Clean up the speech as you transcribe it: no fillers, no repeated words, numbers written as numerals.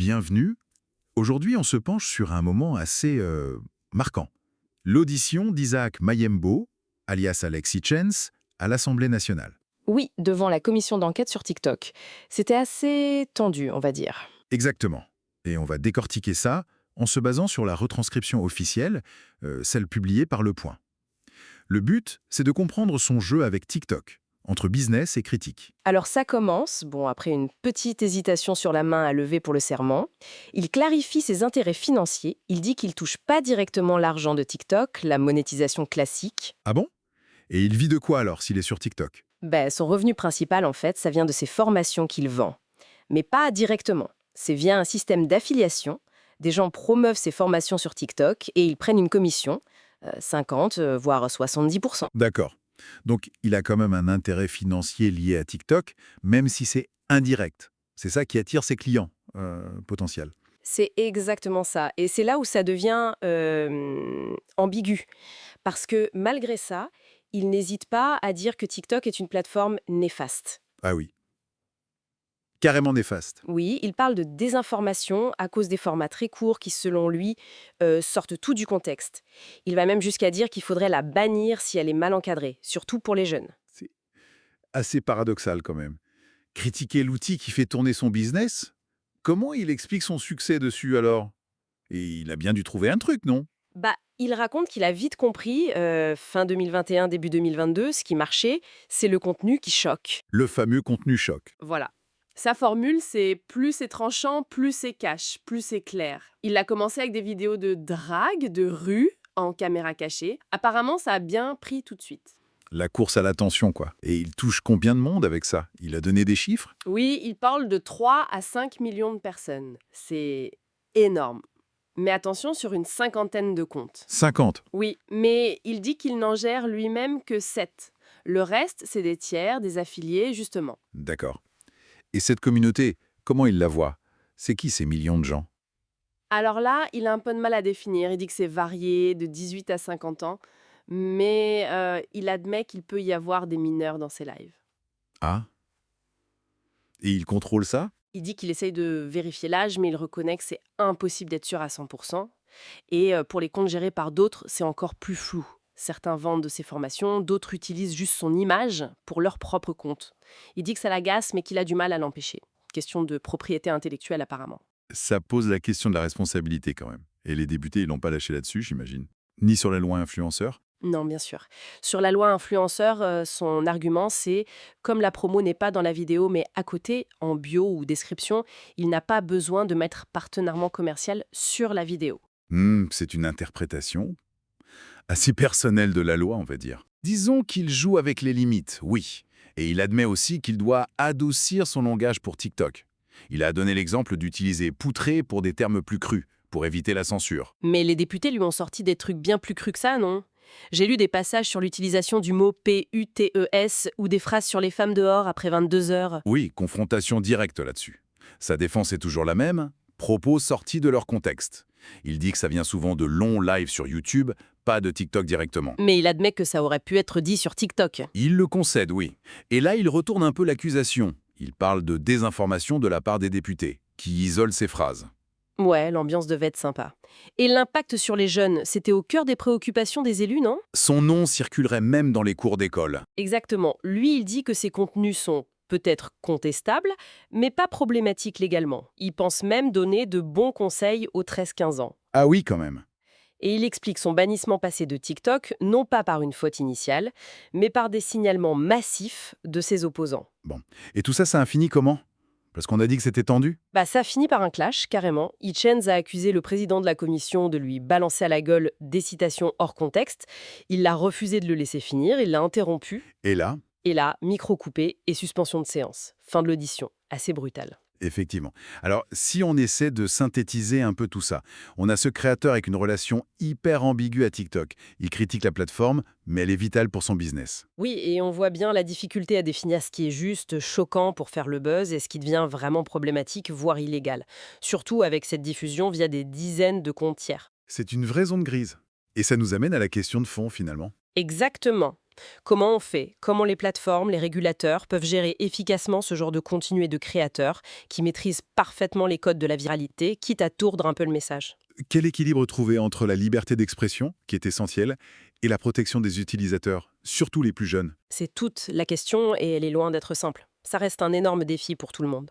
bienvenue. Aujourd'hui, on se penche sur un moment assez marquant. L'audition d'Isaac Mayembo, alias Alexis Chance, à l'Assemblée nationale. Oui, devant la commission d'enquête sur TikTok. C'était assez tendu, on va dire. Exactement. Et on va décortiquer ça en se basant sur la retranscription officielle, celle publiée par Le Point. Le but, c'est de comprendre son jeu avec TikTok, entre business et critique. Alors ça commence, après une petite hésitation sur la main à lever pour le serment. Il clarifie ses intérêts financiers. Il dit qu'il touche pas directement l'argent de TikTok, la monétisation classique. Ah bon? Et il vit de quoi alors s'il est sur TikTok? Son revenu principal, en fait, ça vient de ses formations qu'il vend. Mais pas directement. C'est via un système d'affiliation. Des gens promeuvent ces formations sur TikTok et ils prennent une commission, 50, voire 70%. D'accord. Donc, il a quand même un intérêt financier lié à TikTok, même si c'est indirect. C'est ça qui attire ses clients potentiels. C'est exactement ça. Et c'est là où ça devient ambigu. Parce que malgré ça, il n'hésite pas à dire que TikTok est une plateforme néfaste. Ah oui. Carrément néfaste. Oui, il parle de désinformation à cause des formats très courts qui, selon lui, sortent tout du contexte. Il va même jusqu'à dire qu'il faudrait la bannir si elle est mal encadrée, surtout pour les jeunes. C'est assez paradoxal quand même. Critiquer l'outil qui fait tourner son business? Comment il explique son succès dessus alors? Et il a bien dû trouver un truc, non? Il raconte qu'il a vite compris, fin 2021, début 2022, ce qui marchait, c'est le contenu qui choque. Le fameux contenu choc. Voilà. Sa formule, c'est plus c'est tranchant, plus c'est cash, plus c'est clair. Il a commencé avec des vidéos de drague, de rue, en caméra cachée. Apparemment, ça a bien pris tout de suite. La course à l'attention, quoi. Et il touche combien de monde avec ça? Il a donné des chiffres? Oui, il parle de 3 à 5 millions de personnes. C'est énorme. Mais attention, sur une cinquantaine de comptes. 50. Oui, mais il dit qu'il n'en gère lui-même que 7. Le reste, c'est des tiers, des affiliés, justement. D'accord. Et cette communauté, comment il la voit? C'est qui ces millions de gens? Alors là, il a un peu de mal à définir. Il dit que c'est varié, de 18 à 50 ans. Mais il admet qu'il peut y avoir des mineurs dans ses lives. Ah? Et il contrôle ça? Il dit qu'il essaye de vérifier l'âge, mais il reconnaît que c'est impossible d'être sûr à 100%. Et pour les comptes gérés par d'autres, c'est encore plus flou. Certains vendent de ses formations, d'autres utilisent juste son image pour leur propre compte. Il dit que ça l'agace, mais qu'il a du mal à l'empêcher. Question de propriété intellectuelle apparemment. Ça pose la question de la responsabilité quand même. Et les députés, ils l'ont pas lâché là-dessus, j'imagine. Ni sur la loi influenceur. Non, bien sûr. Sur la loi influenceur, son argument, c'est comme la promo n'est pas dans la vidéo, mais à côté, en bio ou description, il n'a pas besoin de mettre partenariat commercial sur la vidéo. C'est une interprétation assez personnelle de la loi, on va dire. Disons qu'il joue avec les limites, oui. Et il admet aussi qu'il doit adoucir son langage pour TikTok. Il a donné l'exemple d'utiliser poutré pour des termes plus crus, pour éviter la censure. Mais les députés lui ont sorti des trucs bien plus crus que ça, non? J'ai lu des passages sur l'utilisation du mot PUTES ou des phrases sur les femmes dehors après 22 heures. Oui, confrontation directe là-dessus. Sa défense est toujours la même, propos sortis de leur contexte. Il dit que ça vient souvent de longs lives sur YouTube, pas de TikTok directement. Mais il admet que ça aurait pu être dit sur TikTok. Il le concède, oui. Et là, il retourne un peu l'accusation. Il parle de désinformation de la part des députés, qui isolent ces phrases. Ouais, l'ambiance devait être sympa. Et l'impact sur les jeunes, c'était au cœur des préoccupations des élus, non? Son nom circulerait même dans les cours d'école. Exactement. Lui, il dit que ces contenus sont peut-être contestables, mais pas problématiques légalement. Il pense même donner de bons conseils aux 13-15 ans. Ah oui, quand même. Et il explique son bannissement passé de TikTok, non pas par une faute initiale, mais par des signalements massifs de ses opposants. Bon. Et tout ça, ça a fini comment? Parce qu'on a dit que c'était tendu? Ça finit par un clash, carrément. Hitchens a accusé le président de la commission de lui balancer à la gueule des citations hors contexte. Il a refusé de le laisser finir, il l'a interrompu. Et là? Et là, micro coupé et suspension de séance. Fin de l'audition. Assez brutal. Effectivement. Alors, si on essaie de synthétiser un peu tout ça, on a ce créateur avec une relation hyper ambiguë à TikTok. Il critique la plateforme, mais elle est vitale pour son business. Oui, et on voit bien la difficulté à définir ce qui est juste, choquant pour faire le buzz et ce qui devient vraiment problématique, voire illégal. Surtout avec cette diffusion via des dizaines de comptes tiers. C'est une vraie zone grise. Et ça nous amène à la question de fond, finalement. Exactement. Comment on fait? Comment les plateformes, les régulateurs peuvent gérer efficacement ce genre de contenu et de créateurs qui maîtrisent parfaitement les codes de la viralité, quitte à tourdre un peu le message? Quel équilibre trouver entre la liberté d'expression, qui est essentielle, et la protection des utilisateurs, surtout les plus jeunes? C'est toute la question et elle est loin d'être simple. Ça reste un énorme défi pour tout le monde.